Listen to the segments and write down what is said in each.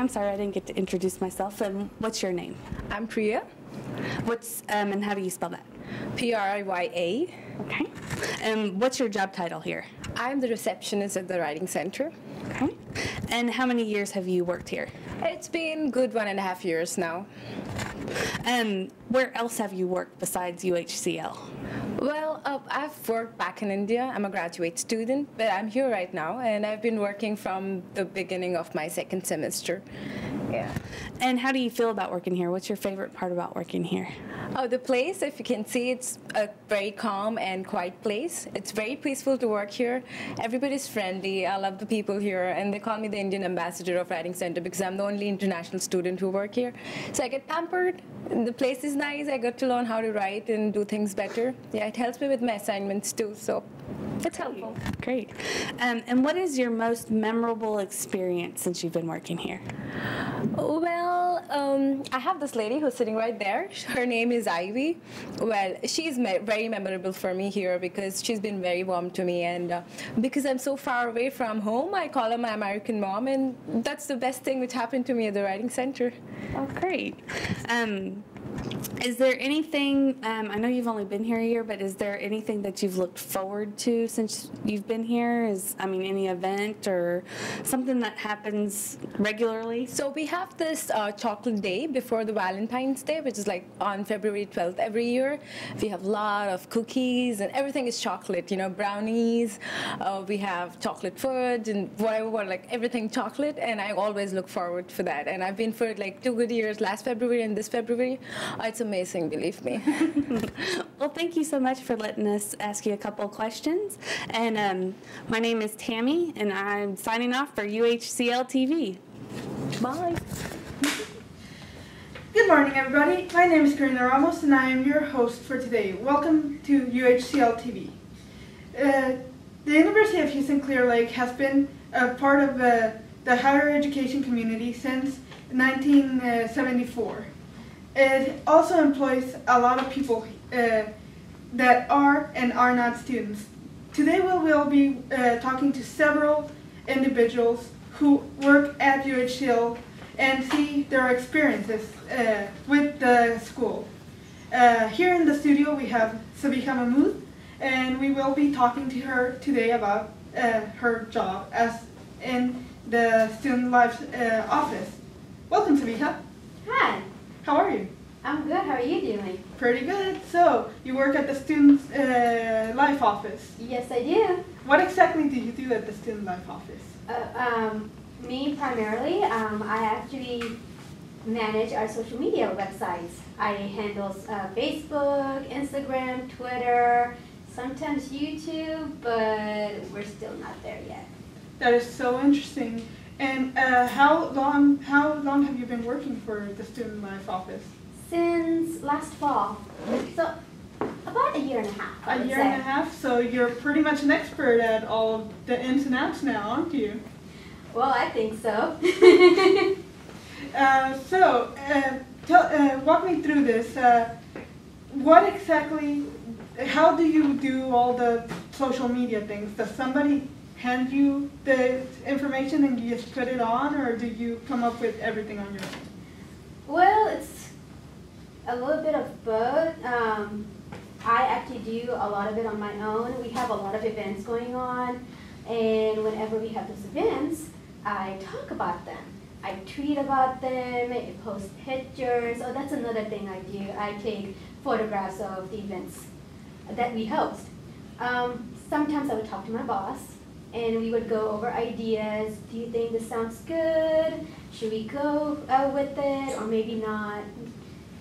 I'm sorry, I didn't get to introduce myself. What's your name? I'm Priya. And how do you spell that? Priya. Okay. And what's your job title here? I'm the receptionist at the Writing Center. Okay. And how many years have you worked here? It's been good 1.5 years now. Where else have you worked besides UHCL? Well, I've worked back in India. I'm a graduate student, but I'm here right now, and I've been working from the beginning of my second semester. Yeah. And how do you feel about working here? What's your favorite part about working here? Oh, the place, if you can see, it's a very calm and quiet place. It's very peaceful to work here. Everybody's friendly. I love the people here, and they call me the Indian ambassador of Writing Center because I'm the only international student who work here. So I get pampered. The place is nice. I got to learn how to write and do things better. Yeah, it helps me with my assignments too, so it's helpful. Great. And what is your most memorable experience since you've been working here? Well, I have this lady who's sitting right there. Her name is Ivy. Well, she's very memorable for me here because she's been very warm to me, and because I'm so far away from home, I call her my American mom, and that's the best thing which happened to me at the Writing Center. Oh, great. Is there anything, I know you've only been here a year, but is there anything that you've looked forward to since you've been here? Any event or something that happens regularly? So we have this chocolate day before the Valentine's Day, which is like on February 12th every year. We have a lot of cookies and everything is chocolate, brownies. We have chocolate food and whatever, like everything chocolate, and I always look forward for that. And I've been for like 2 good years, last February and this February. It's amazing, believe me. Well, thank you so much for letting us ask you a couple of questions. And my name is Tammy, and I'm signing off for UHCL TV. Bye. Good morning, everybody. My name is Karina Ramos, and I am your host for today. Welcome to UHCL TV. The University of Houston Clear Lake has been a part of the higher education community since 1974. It also employs a lot of people that are and are not students. Today we will be talking to several individuals who work at UHCL and see their experiences with the school. Here in the studio we have Sabiha Mahmood, and we will be talking to her today about her job as in the Student Life office. Welcome, Sabiha. Hi. How are you? I'm good. How are you doing? Pretty good. So, you work at the Student Life office. Yes, I do. What exactly do you do at the Student Life office? Me primarily, I actually manage our social media websites. I handle Facebook, Instagram, Twitter, sometimes YouTube, but we're still not there yet. That is so interesting. And how long have you been working for the Student Life office? Since last fall, so about a year and a half. A year and a half, so you're pretty much an expert at all the ins and outs now, aren't you? Well, I think so. Walk me through this. What exactly, how do you do all the social media things? Does somebody hand you the information and you just put it on, or do you come up with everything on your own? Well, it's a little bit of both. I actually do a lot of it on my own. We have a lot of events going on, and whenever we have those events, I talk about them. I tweet about them, I post pictures. Oh, that's another thing I do. I take photographs of the events that we host. Sometimes I would talk to my boss, and we would go over ideas. Do you think this sounds good? Should we go with it, or maybe not?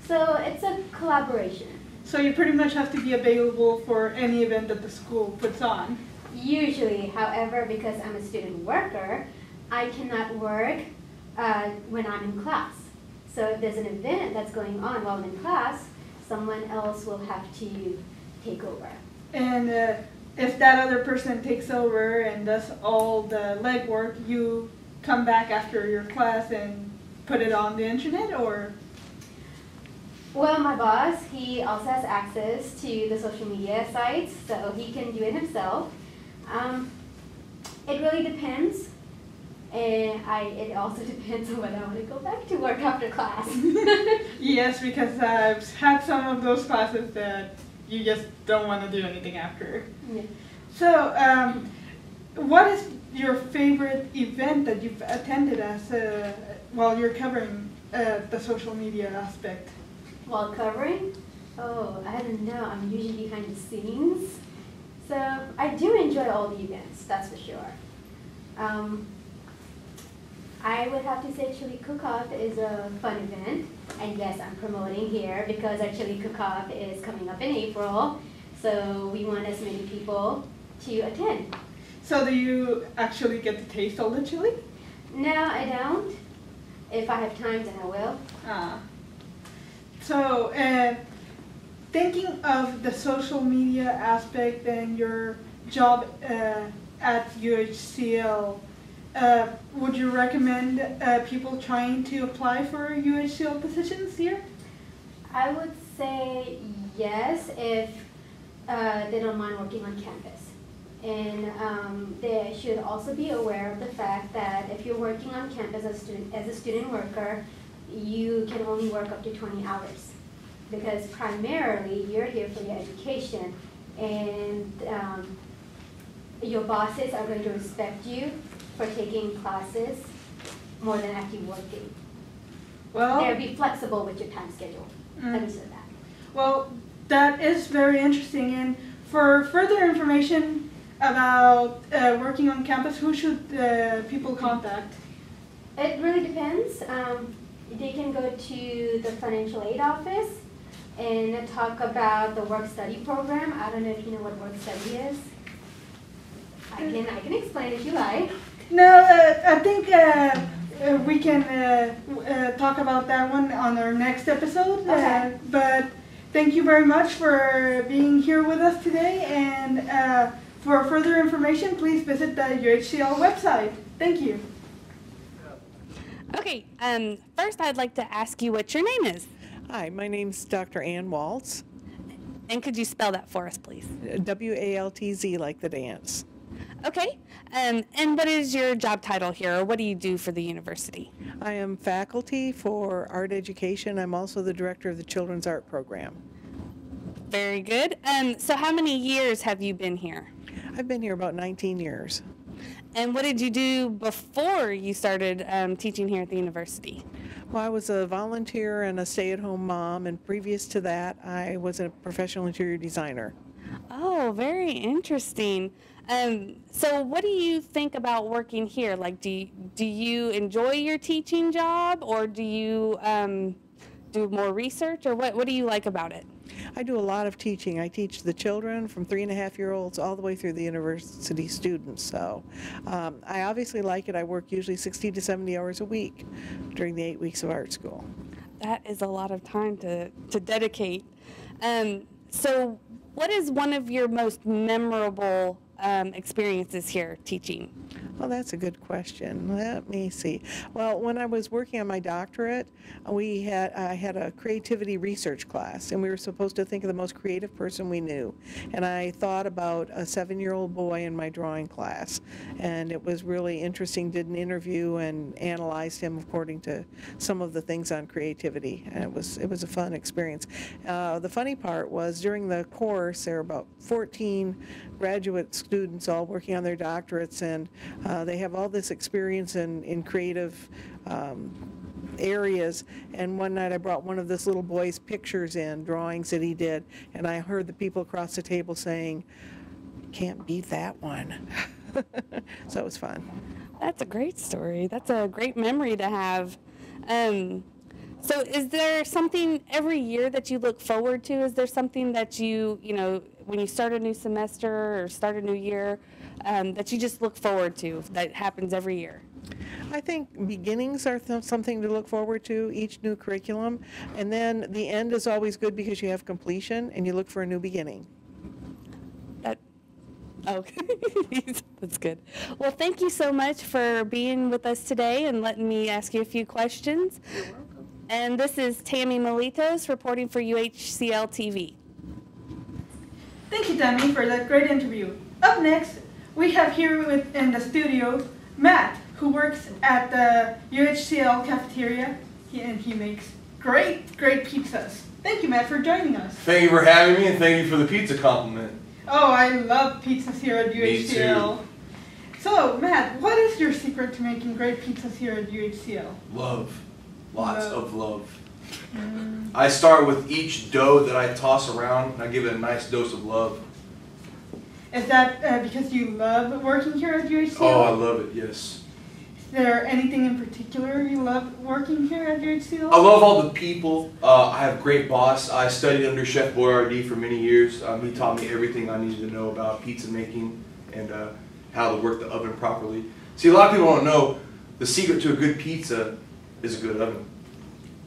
So it's a collaboration. So you pretty much have to be available for any event that the school puts on. Usually, however, because I'm a student worker, I cannot work when I'm in class. So if there's an event that's going on while I'm in class, someone else will have to take over. And if that other person takes over and does all the legwork, you come back after your class and put it on the internet, or? Well, my boss, he also has access to the social media sites, so he can do it himself. It really depends. And it also depends on whether I want to go back to work after class. Yes, because I've had some of those classes that you just don't want to do anything after. Yeah. So, what is your favorite event that you've attended while you're covering the social media aspect? While covering? Oh, I don't know. I'm usually behind the scenes. So I do enjoy all the events, that's for sure. I would have to say Chili Cook-Off is a fun event. And yes, I'm promoting here because our Chili Cook-Off is coming up in April. So we want as many people to attend. So do you actually get to taste all the chili? No, I don't. If I have time, then I will. So, thinking of the social media aspect and your job at UHCL, would you recommend people trying to apply for UHCL positions here? I would say yes if they don't mind working on campus. And they should also be aware of the fact that if you're working on campus as a student worker, you can only work up to 20 hours. Because primarily you're here for your education, and your bosses are going to respect you for taking classes more than actually working. Well, they'll be flexible with your time schedule. Understood that. Well, that is very interesting. And for further information about working on campus, who should people contact? It really depends. They can go to the financial aid office and talk about the work-study program. I don't know if you know what work-study is. I can explain if you like. No, I think we can talk about that one on our next episode. Okay. But thank you very much for being here with us today. And for further information, please visit the UHCL website. Thank you. Okay, first I'd like to ask you what your name is. Hi, my name's Dr. Ann Waltz. And could you spell that for us, please? W-A-L-T-Z, like the dance. Okay, and what is your job title here, or what do you do for the university? I am faculty for art education. I'm also the director of the Children's Art Program. Very good. So how many years have you been here? I've been here about 19 years. And what did you do before you started teaching here at the university? Well, I was a volunteer and a stay-at-home mom, and previous to that, I was a professional interior designer. Oh, very interesting. So what do you think about working here? Like, do you enjoy your teaching job, or do you do more research, or what do you like about it? I do a lot of teaching. I teach the children from 3.5-year-olds all the way through the university students. So I obviously like it. I work usually 60 to 70 hours a week during the 8 weeks of art school. That is a lot of time to dedicate. So what is one of your most memorable experiences here teaching? Well, that's a good question. Let me see. Well, when I was working on my doctorate, I had a creativity research class, and we were supposed to think of the most creative person we knew. And I thought about a 7-year-old boy in my drawing class, and it was really interesting. Did an interview and analyzed him according to some of the things on creativity, and it was a fun experience. The funny part was during the course there were about 14 graduate students all working on their doctorates, and they have all this experience in creative areas. And one night I brought one of this little boy's pictures in, drawings that he did, and I heard the people across the table saying, "Can't beat that one." So it was fun. That's a great story. That's a great memory to have. So is there something every year that you look forward to? Is there something that you know, when you start a new semester or start a new year, that you just look forward to that happens every year? I think beginnings are something to look forward to, each new curriculum, and then the end is always good because you have completion and you look for a new beginning. Okay, that's good. Well, thank you so much for being with us today and letting me ask you a few questions. You're welcome. And this is Tammy Melitos reporting for UHCL TV. Thank you, Tammy, for that great interview. Up next, we have here in the studio Matt, who works at the UHCL cafeteria, and he makes great pizzas. Thank you, Matt, for joining us. Thank you for having me, and thank you for the pizza compliment. Oh, I love pizzas here at UHCL. Me too. So, Matt, what is your secret to making great pizzas here at UHCL? Love. Lots of love. I start with each dough that I toss around. I give it a nice dose of love. Is that because you love working here at UHCL? Oh, I love it, yes. Is there anything in particular you love working here at UHCL? I love all the people. I have a great boss. I studied under Chef Boyardee for many years. He taught me everything I needed to know about pizza making and how to work the oven properly. See, a lot of people don't know the secret to a good pizza is a good oven.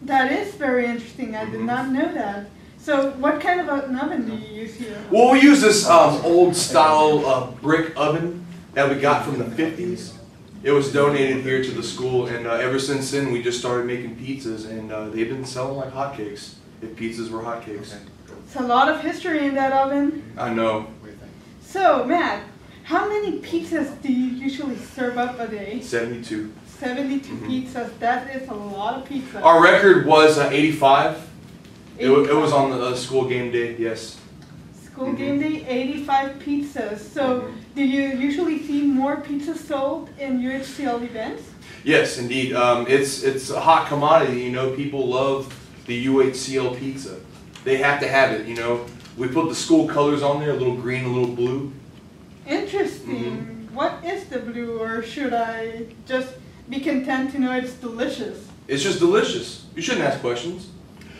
That is very interesting. I did not know that. So what kind of an oven do you use here? Well, we use this old style brick oven that we got from the 50s. It was donated here to the school, and ever since then we just started making pizzas, and they've been selling like hotcakes, if pizzas were hotcakes. It's a lot of history in that oven. I know. So, Matt, how many pizzas do you usually serve up a day? 72. 72 pizzas. That is a lot of pizza. Our record was 85. It was on the school game day, yes. School game day, 85 pizzas. So, do you usually see more pizzas sold in UHCL events? Yes, indeed. It's a hot commodity. You know, people love the UHCL pizza. They have to have it. You know, we put the school colors on there, a little green, a little blue. Interesting. What is the blue, or should I just be content to know it's delicious? It's just delicious. You shouldn't ask questions.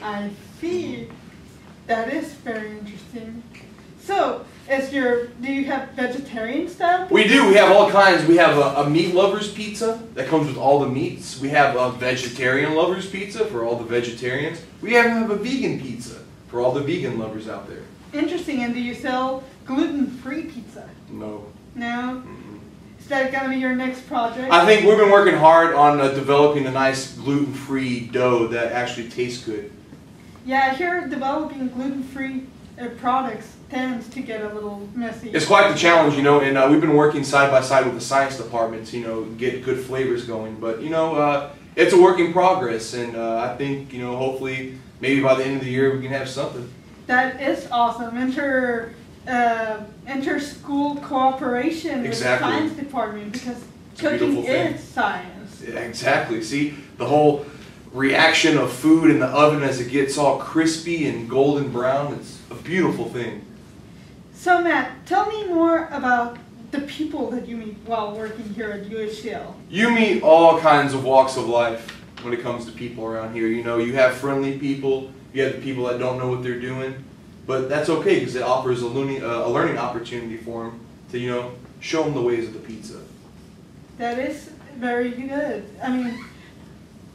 I see. That is very interesting. So, do you have vegetarian style pizza? We do. We have all kinds. We have a meat lovers pizza that comes with all the meats. We have a vegetarian lovers pizza for all the vegetarians. We even have a vegan pizza for all the vegan lovers out there. Interesting. And do you sell gluten-free pizza? No. No? Is that going to be your next project? I think we've been working hard on developing a nice gluten-free dough that actually tastes good. Yeah, I hear developing gluten-free products tends to get a little messy. It's quite the challenge, you know, and we've been working side by side with the science department to, you know, get good flavors going. But, you know, it's a work in progress, and I think, you know, hopefully maybe by the end of the year we can have something. That is awesome. Inter-school cooperation with the science department, because cooking is science. Yeah, exactly. See, the whole reaction of food in the oven as it gets all crispy and golden brown, it's a beautiful thing. So Matt, tell me more about the people that you meet while working here at UHCL. You meet all kinds of walks of life when it comes to people around here. You know, you have friendly people, you have the people that don't know what they're doing, but that's okay because it offers a learning opportunity for them to, you know, show them the ways of the pizza. That is very good. I mean,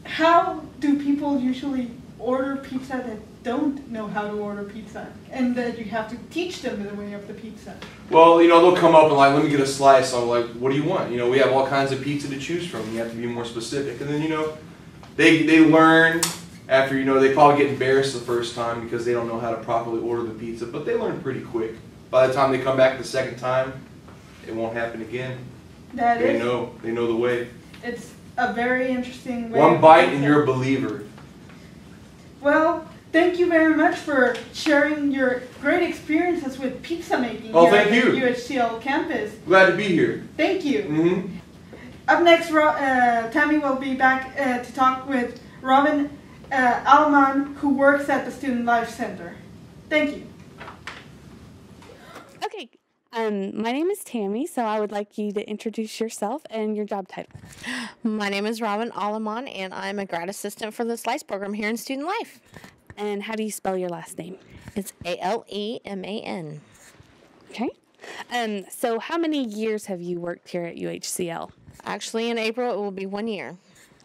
how do people usually order pizza that don't know how to order pizza, and that you have to teach them the way of the pizza? Well, you know, they'll come up and like, let me get a slice. I'm like, what do you want? You know, we have all kinds of pizza to choose from. You have to be more specific. And then, you know, they learn after, you know, they probably get embarrassed the first time because they don't know how to properly order the pizza, but they learn pretty quick. By the time they come back the second time, it won't happen again. They know the way. It's a very interesting way. One bite and you're a believer. Well, thank you very much for sharing your great experiences with pizza making here at the UHCL campus. Glad to be here. Thank you. Up next, Tammy will be back to talk with Robin Alman, who works at the Student Life Center. Thank you. Okay, my name is Tammy, so I would like you to introduce yourself and your job title. My name is Robin Alaman, and I'm a grad assistant for the SLICE program here in Student Life. And how do you spell your last name? It's Aleman. Okay. So how many years have you worked here at UHCL? Actually, in April, it will be 1 year.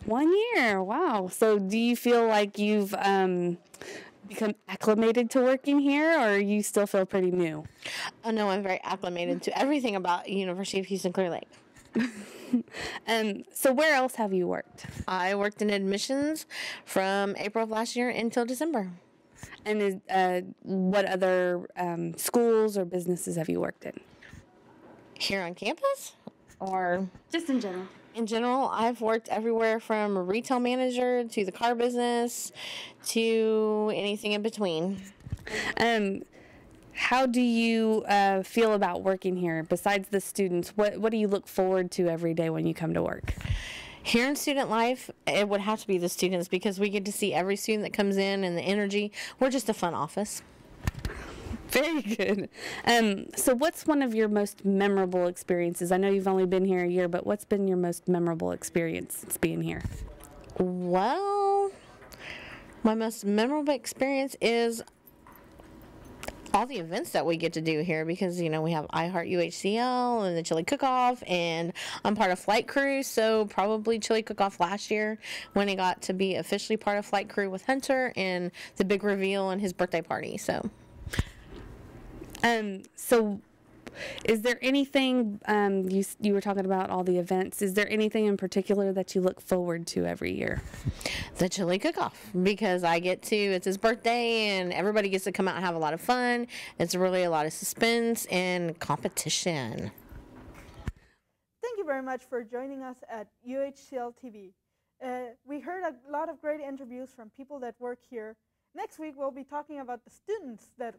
1 year, wow. So do you feel like you've become acclimated to working here, or you still feel pretty new? Oh, no, I'm very acclimated to everything about University of Houston Clear Lake. So where else have you worked? I worked in admissions from April of last year until December. And what other schools or businesses have you worked in? Here on campus? Or just in general? In general, I've worked everywhere from a retail manager to the car business to anything in between. How do you feel about working here? Besides the students, what do you look forward to every day when you come to work? Here in student life, it would have to be the students because we get to see every student that comes in and the energy. We're just a fun office. Very good. So what's one of your most memorable experiences? I know you've only been here a year, but what's been your most memorable experience since being here? Well, my most memorable experience is all the events that we get to do here because, you know, we have iHeart UHCL and the Chili Cook-Off, and I'm part of Flight Crew, so probably Chili Cook-Off last year when he got to be officially part of Flight Crew with Hunter and the big reveal and his birthday party, so. So is there anything, you were talking about all the events, is there anything in particular that you look forward to every year? The Chili Cook-Off, because it's his birthday and everybody gets to come out and have a lot of fun. It's really a lot of suspense and competition. Thank you very much for joining us at UHCL TV. We heard a lot of great interviews from people that work here. Next week we'll be talking about the students that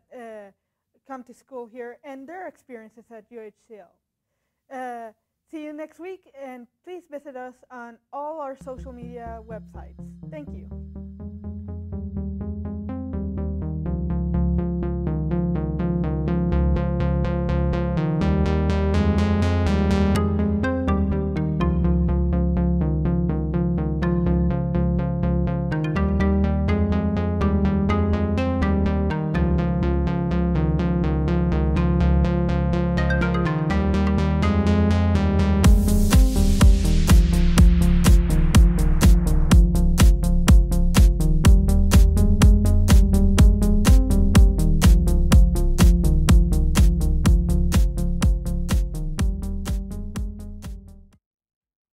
come to school here and their experiences at UHCL. See you next week, and please visit us on all our social media websites. Thank you.